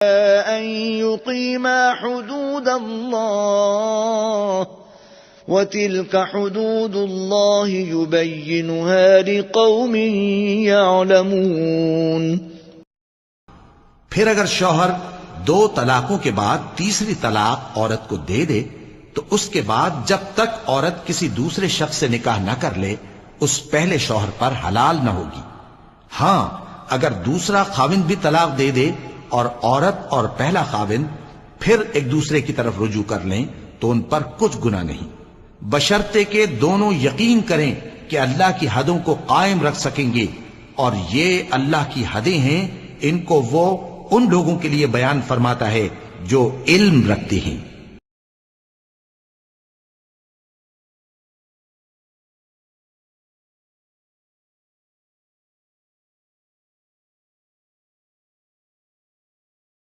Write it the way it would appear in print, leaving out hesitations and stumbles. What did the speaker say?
أن يقيما حدود الله وتلك حدود الله يبينها لقوم يعلمون۔ پھر اگر شوہر 2 طلاقوں کے بعد تیسری طلاق عورت کو دے دے تو اس کے بعد جب تک عورت کسی دوسرے شخص سے نکاح نہ کر لے اس پہلے شوہر پر حلال نہ ہوگی۔ ہاں اگر دوسرا خاوند بھی طلاق دے دے اور عورت اور پہلا خاوند پھر ایک دوسرے کی طرف رجوع کر لیں تو ان پر کچھ گناہ نہیں، بشرطے کہ دونوں یقین کریں کہ اللہ کی حدوں کو قائم رکھ سکیں گے، اور یہ اللہ کی حدیں ہیں، ان کو وہ ان لوگوں کے لیے بیان فرماتا ہے جو علم رکھتے ہیں۔